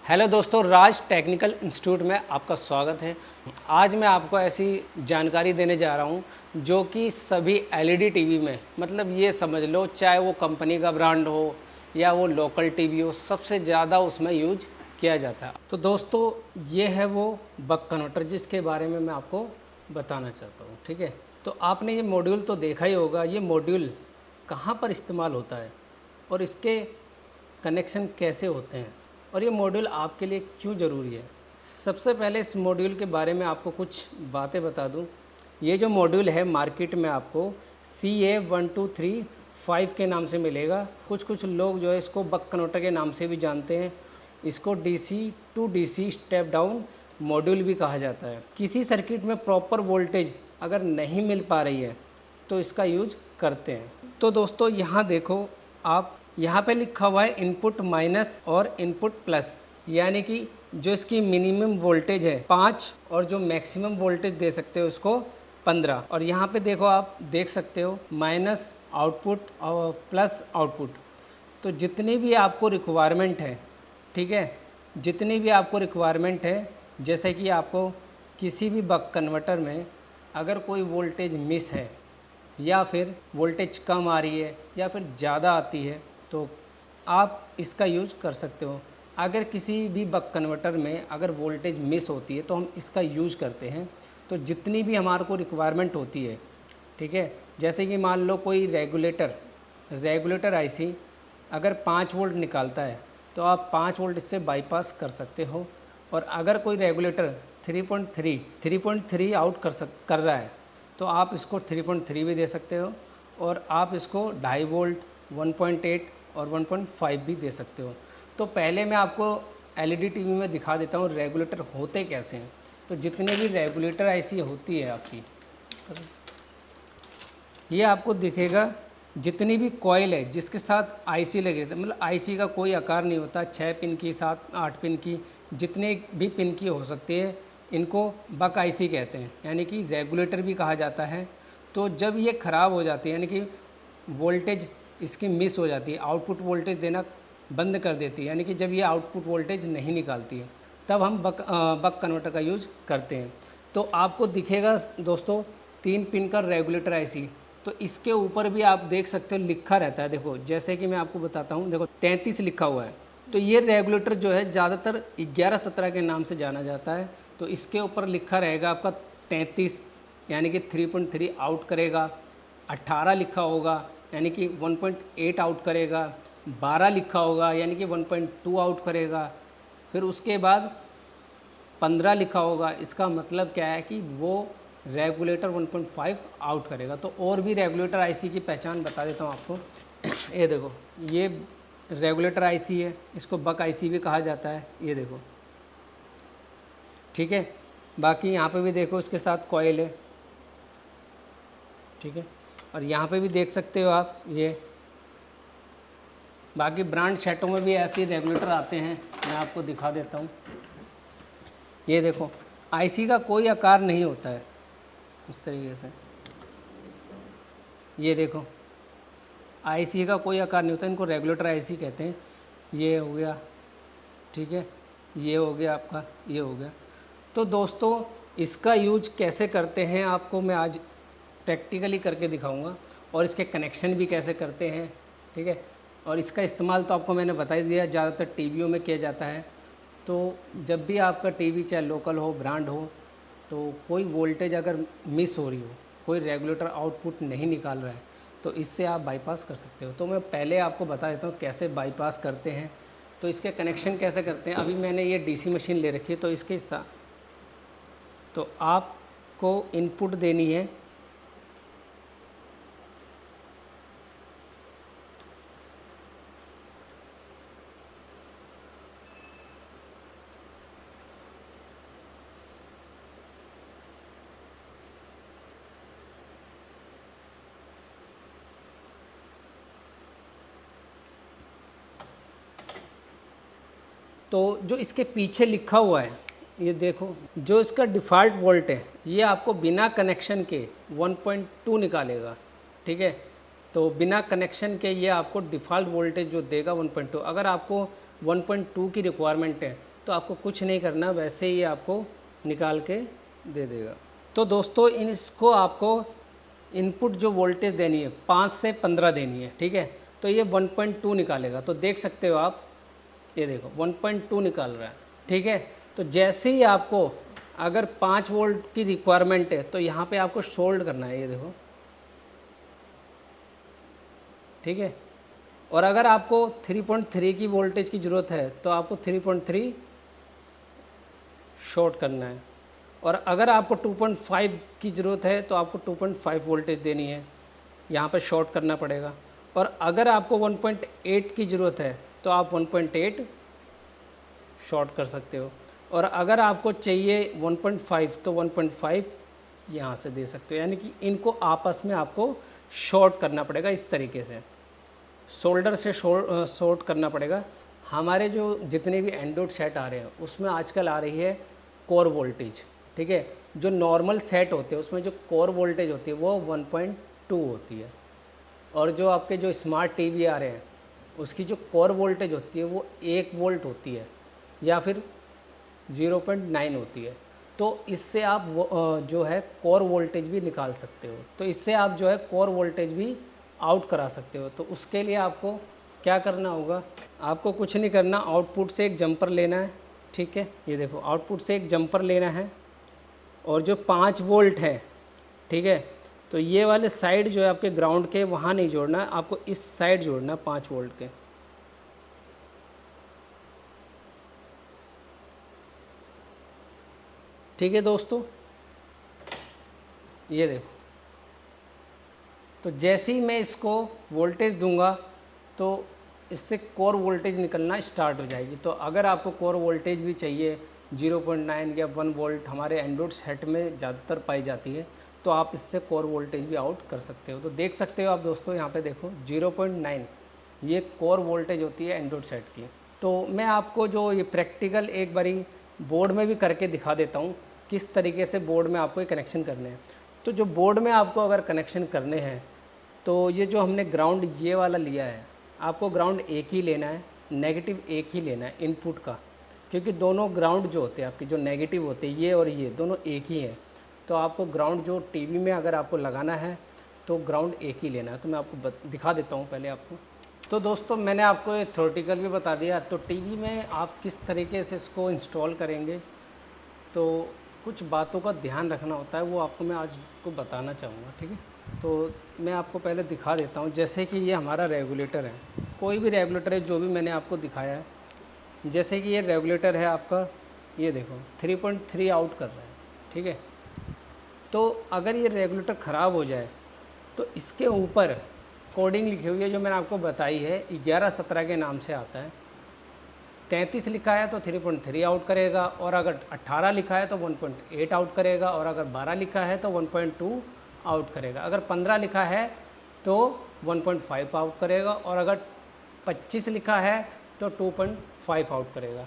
Hello दोस्तों, राज technical institute में आपका स्वागत है। आज मैं आपको ऐसी जानकारी देने जा रहा हूं जो कि सभी एलईडी टीवी में, मतलब ये समझ लो चाहे वो कंपनी का ब्रांड हो या वो लोकल टीवी हो, सबसे ज़्यादा उसमें यूज किया जाता है। तो दोस्तों ये है वो बक कन्वर्टर जिसके बारे में मैं आपको बताना चाहता हूँ। ठीक है, तो आपने ये मॉड्यूल तो देखा ही होगा। ये मॉड्यूल कहाँ पर इस्तेमाल होता है और इसके कनेक्शन कैसे होते हैं और ये मॉड्यूल आपके लिए क्यों ज़रूरी है। सबसे पहले इस मॉड्यूल के बारे में आपको कुछ बातें बता दूं। ये जो मॉड्यूल है मार्केट में आपको CA1235 के नाम से मिलेगा। कुछ लोग जो है इसको बक कन्वर्टर के नाम से भी जानते हैं। इसको DC to DC step down module भी कहा जाता है। किसी सर्किट में प्रॉपर वोल्टेज अगर नहीं मिल पा रही है तो इसका यूज करते हैं। तो दोस्तों यहाँ देखो, आप यहाँ पे लिखा हुआ है इनपुट माइनस और इनपुट प्लस, यानी कि जो इसकी मिनिमम वोल्टेज है 5 और जो मैक्सिमम वोल्टेज दे सकते हो उसको 15। और यहाँ पे देखो, आप देख सकते हो माइनस आउटपुट और प्लस आउटपुट। तो जितनी भी आपको रिक्वायरमेंट है, ठीक है, जितनी भी आपको रिक्वायरमेंट है, जैसे कि आपको किसी भी बक कन्वर्टर में अगर कोई वोल्टेज मिस है या फिर वोल्टेज कम आ रही है या फिर ज़्यादा आती है तो आप इसका यूज कर सकते हो। अगर किसी भी बक कन्वर्टर में अगर वोल्टेज मिस होती है तो हम इसका यूज करते हैं। तो जितनी भी हमारे को रिक्वायरमेंट होती है, ठीक है, जैसे कि मान लो कोई रेगुलेटर आईसी अगर 5 वोल्ट निकालता है तो आप 5 वोल्ट इससे बाईपास कर सकते हो। और अगर कोई रेगुलेटर 3.3 आउट कर रहा है तो आप इसको 3.3 भी दे सकते हो और आप इसको 2.5 वोल्ट, 1.8 और 1.5 भी दे सकते हो। तो पहले मैं आपको एलईडी टीवी में दिखा देता हूँ रेगुलेटर होते कैसे हैं। तो जितने भी रेगुलेटर आईसी होती है आपकी, ये आपको दिखेगा जितनी भी कॉइल है जिसके साथ आईसी लगे थे, मतलब आईसी का कोई आकार नहीं होता, 6 पिन की, 7 8 पिन की, जितने भी पिन की हो सकती है, इनको बक आईसी कहते हैं, यानी कि रेगुलेटर भी कहा जाता है। तो जब ये ख़राब हो जाती है, यानी कि वोल्टेज इसकी मिस हो जाती है, आउटपुट वोल्टेज देना बंद कर देती है, यानी कि जब ये आउटपुट वोल्टेज नहीं निकालती है, तब हम बक कन्वर्टर का यूज करते हैं। तो आपको दिखेगा दोस्तों 3 पिन का रेगुलेटर आईसी। तो इसके ऊपर भी आप देख सकते हो लिखा रहता है, देखो जैसे कि मैं आपको बताता हूँ, देखो 33 लिखा हुआ है। तो ये रेगुलेटर जो है ज़्यादातर 11-17 के नाम से जाना जाता है। तो इसके ऊपर लिखा रहेगा आपका 33, यानी कि 3.3 आउट करेगा। 18 लिखा होगा यानी कि 1.8 आउट करेगा। 12 लिखा होगा यानी कि 1.2 आउट करेगा। फिर उसके बाद 15 लिखा होगा, इसका मतलब क्या है कि वो रेगुलेटर 1.5 आउट करेगा। तो और भी रेगुलेटर आईसी की पहचान बता देता हूँ आपको। ये देखो, ये रेगुलेटर आईसी है, इसको बक आईसी भी कहा जाता है, ये देखो, ठीक है। बाकी यहाँ पे भी देखो इसके साथ कॉइल है, ठीक है, और यहाँ पे भी देख सकते हो आप। ये बाकी ब्रांड सेटों में भी ऐसे रेगुलेटर आते हैं, मैं आपको दिखा देता हूँ। ये देखो, आईसी का कोई आकार नहीं होता है इस तरीके से, ये देखो आईसी का कोई आकार नहीं होता, इनको रेगुलेटर आईसी कहते हैं। ये हो गया, ठीक है, ये हो गया आपका, ये हो गया। तो दोस्तों इसका यूज कैसे करते हैं आपको मैं आज प्रैक्टिकली करके दिखाऊंगा, और इसके कनेक्शन भी कैसे करते हैं, ठीक है। और इसका इस्तेमाल तो आपको मैंने बता ही दिया, ज़्यादातर टीवियों में किया जाता है। तो जब भी आपका टीवी चाहे लोकल हो, ब्रांड हो, तो कोई वोल्टेज अगर मिस हो रही हो, कोई रेगुलेटर आउटपुट नहीं निकाल रहा है, तो इससे आप बाईपास कर सकते हो। तो मैं पहले आपको बता देता हूँ कैसे बाईपास करते हैं। तो इसके कनेक्शन कैसे करते हैं। अभी मैंने ये डीसी मशीन ले रखी है, तो इसके साथ तो आपको इनपुट देनी है तो जो इसके पीछे लिखा हुआ है, ये देखो, जो इसका डिफ़ॉल्ट वोल्ट है, ये आपको बिना कनेक्शन के 1.2 निकालेगा, ठीक है। तो बिना कनेक्शन के ये आपको डिफ़ॉल्ट वोल्टेज जो देगा 1.2। अगर आपको 1.2 की रिक्वायरमेंट है तो आपको कुछ नहीं करना, वैसे ही आपको निकाल के दे देगा। तो दोस्तों इसको आपको इनपुट जो वोल्टेज देनी है 5 से 15 देनी है, ठीक है। तो ये 1.2 निकालेगा, तो देख सकते हो आप, ये देखो 1.2 निकाल रहा है, ठीक है। तो जैसे ही आपको अगर 5 वोल्ट की रिक्वायरमेंट है तो यहाँ पे आपको शोल्ड करना है, ये देखो, ठीक है। और अगर आपको 3.3 की वोल्टेज की ज़रूरत है तो आपको 3.3 शॉर्ट करना है। और अगर आपको 2.5 की ज़रूरत है तो आपको 2.5 वोल्टेज देनी है, यहाँ पर शॉर्ट करना पड़ेगा। और अगर आपको 1.8 की ज़रूरत है तो आप 1.8 शॉर्ट कर सकते हो। और अगर आपको चाहिए 1.5 तो 1.5 यहाँ से दे सकते हो, यानी कि इनको आपस में आपको शॉर्ट करना पड़ेगा, इस तरीके से सोल्डर से शॉर्ट करना पड़ेगा। हमारे जो जितने भी एंड्रॉयड सेट आ रहे हैं उसमें आजकल आ रही है कोर वोल्टेज, ठीक है। जो नॉर्मल सेट होते हैं उसमें जो कोर वोल्टेज होती है वो 1.2 होती है, और जो आपके जो स्मार्ट टीवी आ रहे हैं उसकी जो कोर वोल्टेज होती है वो 1 वोल्ट होती है या फिर 0.9 होती है। तो इससे आप जो है कोर वोल्टेज भी निकाल सकते हो, तो इससे आप जो है कोर वोल्टेज भी आउट करा सकते हो। तो उसके लिए आपको क्या करना होगा, आपको कुछ नहीं करना, आउटपुट से एक जंपर लेना है, ठीक है। ये देखो आउटपुट से एक जंपर लेना है और जो 5 वोल्ट है, ठीक है, तो ये वाले साइड जो है आपके ग्राउंड के वहाँ नहीं जोड़ना है, आपको इस साइड जोड़ना है 5 वोल्ट के। ठीक है दोस्तों, ये देखो, तो जैसे ही मैं इसको वोल्टेज दूंगा तो इससे कोर वोल्टेज निकलना स्टार्ट हो जाएगी। तो अगर आपको कोर वोल्टेज भी चाहिए 0.9 या 1 वोल्ट, हमारे एंड्रॉयड सेट में ज़्यादातर पाई जाती है, तो आप इससे कोर वोल्टेज भी आउट कर सकते हो। तो देख सकते हो आप दोस्तों, यहाँ पे देखो 0.9 ये कोर वोल्टेज होती है एंड्रॉयड सेट की। तो मैं आपको जो ये प्रैक्टिकल एक बारी बोर्ड में भी करके दिखा देता हूँ किस तरीके से बोर्ड में आपको ये कनेक्शन करने हैं। तो जो बोर्ड में आपको अगर कनेक्शन करने हैं तो ये जो हमने ग्राउंड ये वाला लिया है, आपको ग्राउंड एक ही लेना है, नेगेटिव एक ही लेना है इनपुट का, क्योंकि दोनों ग्राउंड जो होते हैं आपके जो नेगेटिव होते हैं ये और ये दोनों एक ही हैं। तो आपको ग्राउंड जो टीवी में अगर आपको लगाना है तो ग्राउंड एक ही लेना है। तो मैं आपको दिखा देता हूँ पहले आपको। तो दोस्तों मैंने आपको ये थ्योरेटिकल भी बता दिया, तो टीवी में आप किस तरीके से इसको इंस्टॉल करेंगे तो कुछ बातों का ध्यान रखना होता है, वो आपको मैं आज को बताना चाहूँगा, ठीक है। तो मैं आपको पहले दिखा देता हूँ, जैसे कि ये हमारा रेगुलेटर है, कोई भी रेगुलेटर है जो भी मैंने आपको दिखाया है, जैसे कि ये रेगुलेटर है आपका, ये देखो 3.3 आउट कर रहा है, ठीक है। तो अगर ये रेगुलेटर ख़राब हो जाए तो इसके ऊपर कोडिंग लिखी हुई है जो मैंने आपको बताई है, 1117 के नाम से आता है। 33 लिखा है तो 3.3 आउट करेगा, और अगर 18 लिखा है तो 1.8 आउट करेगा, और अगर 12 लिखा है तो 1.2 आउट करेगा, अगर 15 लिखा है तो 1.5 आउट करेगा, और अगर 25 लिखा है तो 2.5 आउट करेगा।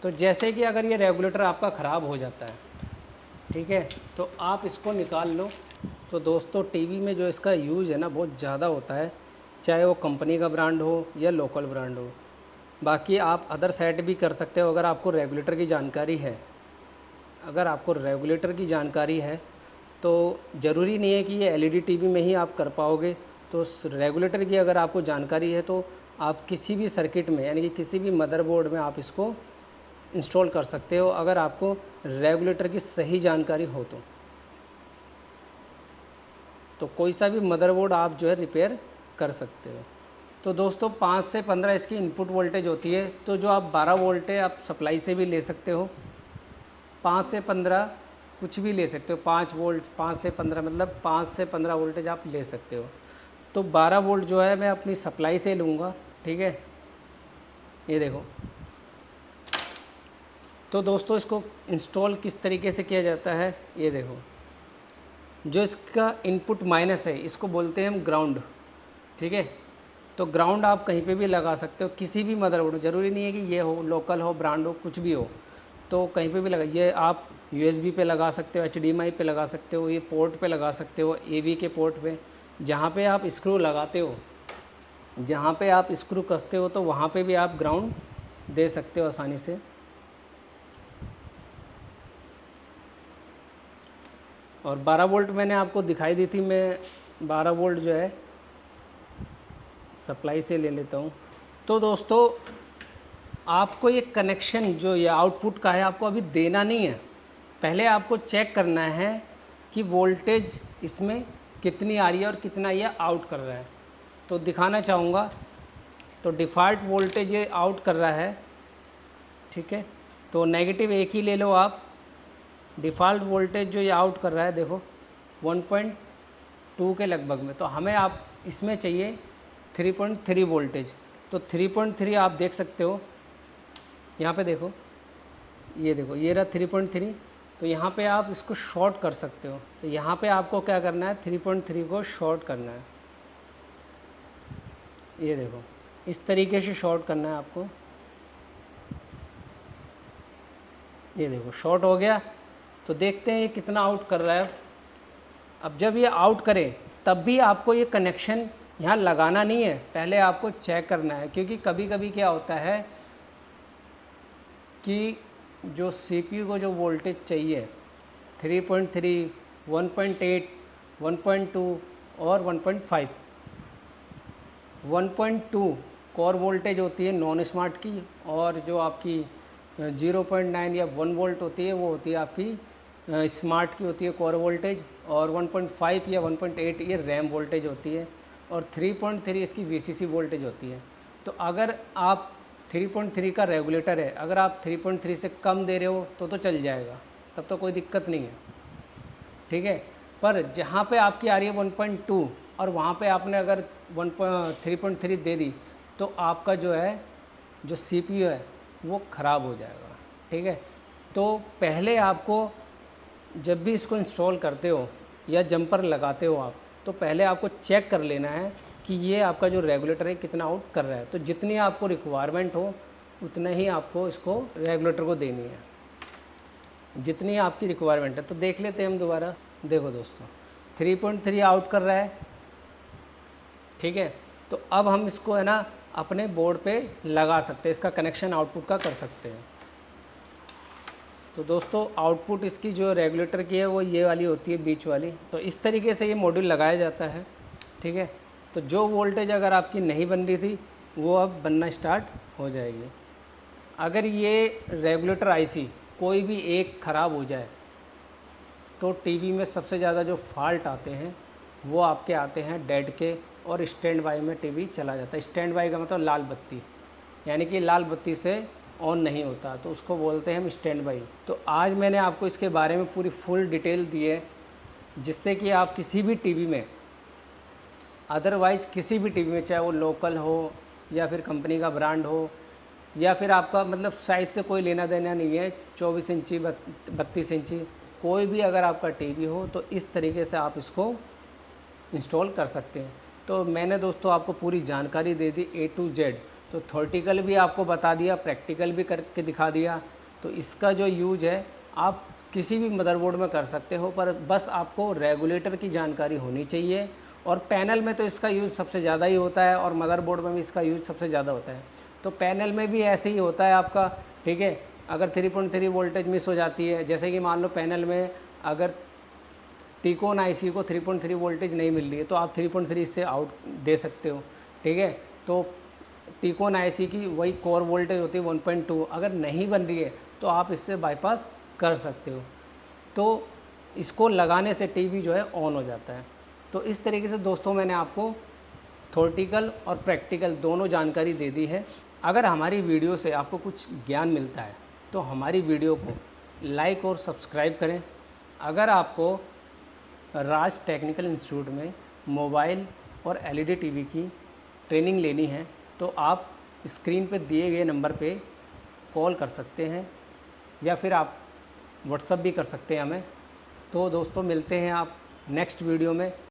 तो जैसे कि अगर ये रेगुलेटर आपका ख़राब हो जाता है, ठीक है, तो आप इसको निकाल लो। तो दोस्तों टीवी में जो इसका यूज़ है ना बहुत ज़्यादा होता है, चाहे वो कंपनी का ब्रांड हो या लोकल ब्रांड हो। बाकी आप अदर सेट भी कर सकते हो अगर आपको रेगुलेटर की जानकारी है। अगर आपको रेगुलेटर की जानकारी है तो ज़रूरी नहीं है कि ये एलईडी टीवी में ही आप कर पाओगे। तो रेगुलेटर की अगर आपको जानकारी है तो आप किसी भी सर्किट में, यानी कि किसी भी मदरबोर्ड में आप इसको इंस्टॉल कर सकते हो, अगर आपको रेगुलेटर की सही जानकारी हो तो कोई सा भी मदरबोर्ड आप जो है रिपेयर कर सकते हो। तो दोस्तों 5 से 15 इसकी इनपुट वोल्टेज होती है, तो जो आप 12 वोल्ट है आप सप्लाई से भी ले सकते हो, 5 से 15 कुछ भी ले सकते हो, 5 वोल्ट 5 से 15 मतलब 5 से 15 वोल्टेज आप ले सकते हो। तो 12 वोल्ट जो है मैं अपनी सप्लाई से लूँगा, ठीक है, ये देखो। तो दोस्तों इसको इंस्टॉल किस तरीके से किया जाता है, ये देखो, जो इसका इनपुट माइनस है इसको बोलते हैं हम ग्राउंड, ठीक है। तो ग्राउंड आप कहीं पे भी लगा सकते हो, किसी भी मदरबोर्ड में, ज़रूरी नहीं है कि ये हो, लोकल हो, ब्रांड हो, कुछ भी हो, तो कहीं पे भी लगा। ये आप यूएसबी पे लगा सकते हो, एचडीएमआई पे लगा सकते हो, ये पोर्ट पे लगा सकते हो, एवी के पोर्ट पे, जहाँ पे आप स्क्रू लगाते हो, जहाँ पे आप स्क्रू कसते हो तो वहाँ पे भी आप ग्राउंड दे सकते हो आसानी से। और 12 वोल्ट मैंने आपको दिखाई दी थी, मैं 12 वोल्ट जो है सप्लाई से ले लेता हूँ। तो दोस्तों आपको ये कनेक्शन जो ये आउटपुट का है आपको अभी देना नहीं है, पहले आपको चेक करना है कि वोल्टेज इसमें कितनी आ रही है और कितना ये आउट कर रहा है। तो दिखाना चाहूँगा, तो डिफ़ॉल्ट वोल्टेज ये आउट कर रहा है, ठीक है। तो नेगेटिव एक ही ले लो आप। डिफ़ॉल्ट वोल्टेज जो ये आउट कर रहा है देखो 1.2 के लगभग में, तो हमें आप इसमें चाहिए 3.3 वोल्टेज। तो 3.3 आप देख सकते हो यहाँ पे, देखो ये देखो ये रहा 3.3। तो यहाँ पे आप इसको शॉर्ट कर सकते हो। तो यहाँ पे आपको क्या करना है, 3.3 को शॉर्ट करना है। ये देखो इस तरीके से शॉर्ट करना है आपको। ये देखो शॉर्ट हो गया। तो देखते हैं ये कितना आउट कर रहा है। अब जब ये आउट करे तब भी आपको ये कनेक्शन यहाँ लगाना नहीं है, पहले आपको चेक करना है। क्योंकि कभी कभी क्या होता है कि जो सीपीयू को जो वोल्टेज चाहिए 3.3, 1.8, 1.2 और 1.5, 1.2 कोर वोल्टेज होती है नॉन स्मार्ट की, और जो आपकी 0.9 या 1 वोल्ट होती है वो होती है आपकी स्मार्ट की होती है कोर वोल्टेज, और 1.5 या 1.8 ये रैम वोल्टेज होती है, और 3.3 इसकी वीसीसी वोल्टेज होती है। तो अगर आप 3.3 का रेगुलेटर है, अगर आप 3.3 से कम दे रहे हो तो चल जाएगा, तब तो कोई दिक्कत नहीं है, ठीक है। पर जहाँ पे आपकी आ रही है 1.2 और वहाँ पे आपने अगर 3.3 दे दी तो आपका जो है जो सीपीयू है वो ख़राब हो जाएगा, ठीक है। तो पहले आपको जब भी इसको इंस्टॉल करते हो या जंपर लगाते हो आप, तो पहले आपको चेक कर लेना है कि ये आपका जो रेगुलेटर है कितना आउट कर रहा है। तो जितनी आपको रिक्वायरमेंट हो उतना ही आपको इसको रेगुलेटर को देनी है, जितनी आपकी रिक्वायरमेंट है। तो देख लेते हैं हम दोबारा। देखो दोस्तों 3.3 आउट कर रहा है, ठीक है। तो अब हम इसको है ना अपने बोर्ड पे लगा सकते हैं, इसका कनेक्शन आउटपुट का कर सकते हैं। तो दोस्तों आउटपुट इसकी जो रेगुलेटर की है वो ये वाली होती है, बीच वाली। तो इस तरीके से ये मॉड्यूल लगाया जाता है, ठीक है। तो जो वोल्टेज अगर आपकी नहीं बन रही थी वो अब बनना स्टार्ट हो जाएगी। अगर ये रेगुलेटर आईसी कोई भी एक ख़राब हो जाए तो टीवी में सबसे ज़्यादा जो फॉल्ट आते हैं वो आपके आते हैं डेड के, और स्टैंड बाई में टीवी चला जाता है। स्टैंड बाई का मतलब लाल बत्ती, यानी कि लाल बत्ती से ऑन नहीं होता, तो उसको बोलते हैं हम स्टैंड बाई। तो आज मैंने आपको इसके बारे में पूरी फुल डिटेल दी है, जिससे कि आप किसी भी टीवी में, अदरवाइज़ किसी भी टीवी में, चाहे वो लोकल हो या फिर कंपनी का ब्रांड हो, या फिर आपका मतलब साइज़ से कोई लेना देना नहीं है, 24 इंची 32 इंची कोई भी अगर आपका टीवी हो तो इस तरीके से आप इसको इंस्टॉल कर सकते हैं। तो मैंने दोस्तों आपको पूरी जानकारी दे दी A to Z। तो थ्योरेटिकल भी आपको बता दिया, प्रैक्टिकल भी करके दिखा दिया। तो इसका जो यूज है आप किसी भी मदरबोर्ड में कर सकते हो, पर बस आपको रेगुलेटर की जानकारी होनी चाहिए। और पैनल में तो इसका यूज़ सबसे ज़्यादा ही होता है, और मदरबोर्ड में भी इसका यूज़ सबसे ज़्यादा होता है। तो पैनल में भी ऐसे ही होता है आपका, ठीक है। अगर 3.3 वोल्टेज मिस हो जाती है, जैसे कि मान लो पैनल में अगर टीकॉन आईसी को 3.3 वोल्टेज नहीं मिल रही है तो आप 3.3 से आउट दे सकते हो, ठीक है। तो टीकॉन आईसी की वही कोर वोल्टेज होती है 1.2, अगर नहीं बन रही है तो आप इससे बाईपास कर सकते हो। तो इसको लगाने से टीवी जो है ऑन हो जाता है। तो इस तरीके से दोस्तों मैंने आपको थ्योरेटिकल और प्रैक्टिकल दोनों जानकारी दे दी है। अगर हमारी वीडियो से आपको कुछ ज्ञान मिलता है तो हमारी वीडियो को लाइक और सब्सक्राइब करें। अगर आपको राज टेक्निकल इंस्टीट्यूट में मोबाइल और एलईडी टीवी की ट्रेनिंग लेनी है तो आप स्क्रीन पर दिए गए नंबर पे कॉल कर सकते हैं, या फिर आप व्हाट्सएप भी कर सकते हैं हमें। तो दोस्तों मिलते हैं आप नेक्स्ट वीडियो में।